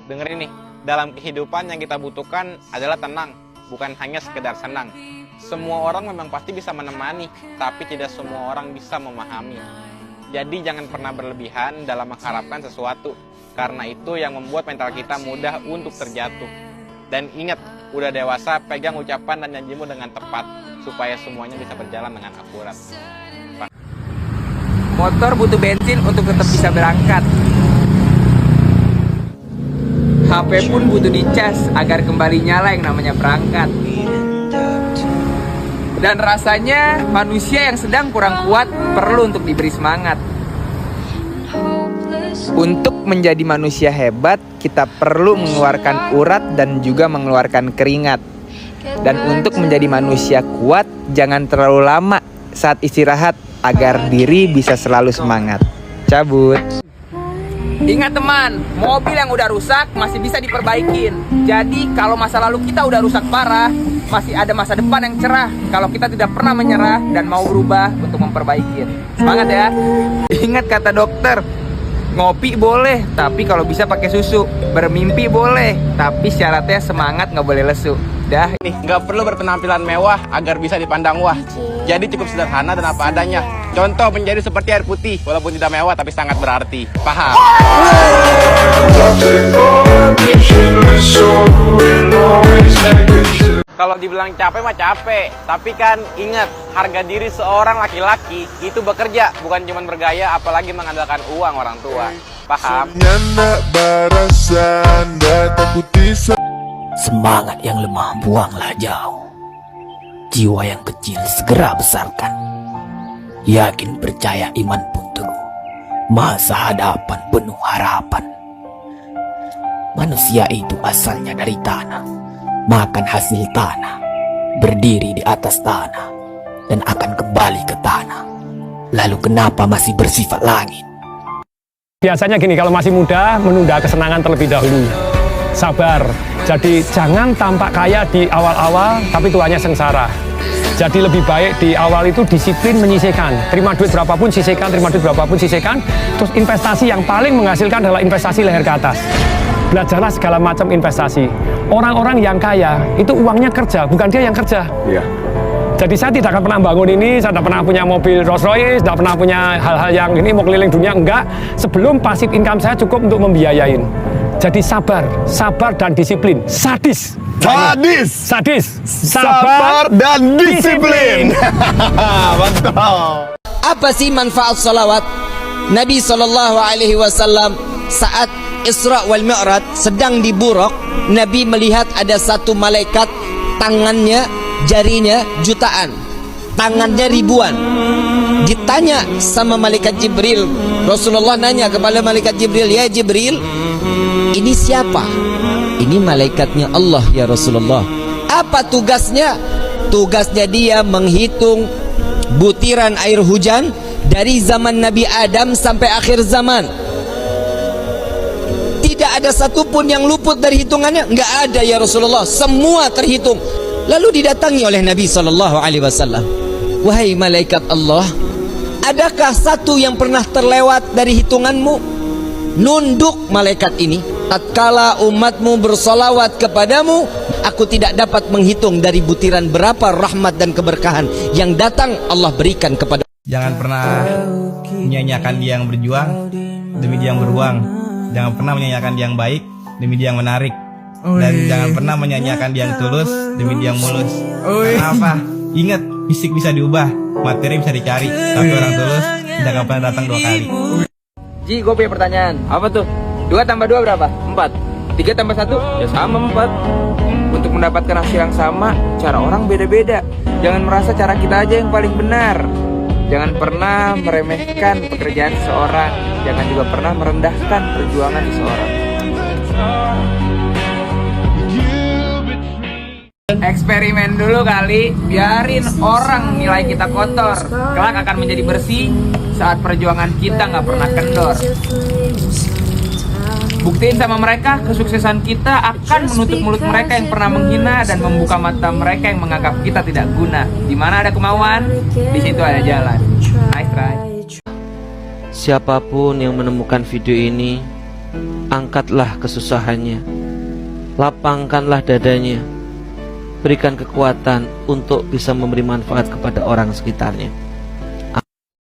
dengerin nih, dalam kehidupan yang kita butuhkan adalah tenang, bukan hanya sekedar senang. Semua orang memang pasti bisa menemani, tapi tidak semua orang bisa memahami. Jadi jangan pernah berlebihan dalam mengharapkan sesuatu, karena itu yang membuat mental kita mudah untuk terjatuh. Dan ingat, udah dewasa, pegang ucapan dan janjimu dengan tepat, supaya semuanya bisa berjalan dengan akurat. Motor butuh bensin untuk tetap bisa berangkat. HP pun butuh dicas agar kembali nyala yang namanya perangkat. Dan rasanya manusia yang sedang kurang kuat perlu untuk diberi semangat. Untuk menjadi manusia hebat, kita perlu mengeluarkan urat dan juga mengeluarkan keringat. Dan untuk menjadi manusia kuat, jangan terlalu lama saat istirahat agar diri bisa selalu semangat. Cabut. Ingat teman, mobil yang udah rusak masih bisa diperbaikin. Jadi kalau masa lalu kita udah rusak parah, masih ada masa depan yang cerah kalau kita tidak pernah menyerah dan mau berubah untuk memperbaiki. Semangat ya. Ingat kata dokter, ngopi boleh, tapi kalau bisa pakai susu. Bermimpi boleh, tapi syaratnya semangat, nggak boleh lesu. Dah. Nih, nggak perlu berpenampilan mewah agar bisa dipandang wah. Jadi cukup sederhana dan apa adanya. Contoh menjadi seperti air putih, walaupun tidak mewah tapi sangat berarti. Paham? Kalau dibilang capek mah capek, tapi kan ingat, harga diri seorang laki-laki itu bekerja, bukan cuma bergaya, apalagi mengandalkan uang orang tua. Paham? Semangat yang lemah buanglah jauh. Jiwa yang kecil segera besarkan. Yakin percaya iman pun teguh. Masa hadapan penuh harapan. Manusia itu asalnya dari tanah, makan hasil tanah, berdiri di atas tanah, dan akan kembali ke tanah. Lalu kenapa masih bersifat langit? Biasanya gini, kalau masih muda, menunda kesenangan terlebih dahulu. Sabar. Jadi jangan tampak kaya di awal-awal, tapi tuanya sengsara. Jadi lebih baik di awal itu disiplin menyisihkan. Terima duit berapapun sisihkan, terima duit berapapun sisihkan. Terus investasi yang paling menghasilkan adalah investasi leher ke atas. Belajarlah segala macam investasi. Orang-orang yang kaya, itu uangnya kerja, bukan dia yang kerja. Iya. Jadi saya tidak akan pernah bangun ini, saya tidak pernah punya mobil Rolls Royce, tidak pernah punya hal-hal yang ini mau keliling dunia, enggak. Sebelum passive income saya cukup untuk membiayain. Jadi sabar dan disiplin. Sadis, sabar dan disiplin. Betul. Apa sih manfaat salawat? Nabi SAW saat Isra wal Mi'raj sedang di Buraq, Nabi melihat ada satu malaikat, tangannya, jarinya jutaan, tangannya ribuan. Ditanya sama malaikat Jibril, Rasulullah nanya kepada malaikat Jibril, ya Jibril, ini siapa? Ini malaikatnya Allah ya Rasulullah. Apa tugasnya? Tugasnya dia menghitung butiran air hujan dari zaman Nabi Adam sampai akhir zaman. Tidak ada satupun yang luput dari hitungannya. Enggak ada ya Rasulullah. Semua terhitung. Lalu didatangi oleh Nabi SAW. Wahai malaikat Allah, adakah satu yang pernah terlewat dari hitunganmu? Nunduk malaikat ini. Tatkala umatmu bersolawat kepadamu, aku tidak dapat menghitung dari butiran berapa rahmat dan keberkahan yang datang Allah berikan kepada. Jangan pernah menyanyiakan dia yang berjuang demi dia yang beruang. Jangan pernah menyanyiakan dia yang baik demi dia yang menarik. Dan jangan pernah menyanyiakan dia yang tulus demi dia yang mulus. Karena apa? Ingat, fisik bisa diubah, materi bisa dicari, tapi orang tulus tidak akan pernah datang dua kali. Ji, gue punya pertanyaan. Apa tuh? 2 tambah 2 berapa? 4. 3 tambah 1? Ya sama 4. Untuk mendapatkan hasil yang sama, cara orang beda-beda. Jangan merasa cara kita aja yang paling benar. Jangan pernah meremehkan pekerjaan seseorang. Jangan juga pernah merendahkan perjuangan seseorang. Eksperimen dulu kali. Biarin orang nilai kita kotor. Kelak akan menjadi bersih saat perjuangan kita nggak pernah kendor. Buktiin sama mereka, kesuksesan kita akan menutup mulut mereka yang pernah menghina dan membuka mata mereka yang menganggap kita tidak guna. Di mana ada kemauan, di situ ada jalan. Nice try. Siapapun yang menemukan video ini, angkatlah kesusahannya, lapangkanlah dadanya, berikan kekuatan untuk bisa memberi manfaat kepada orang sekitarnya.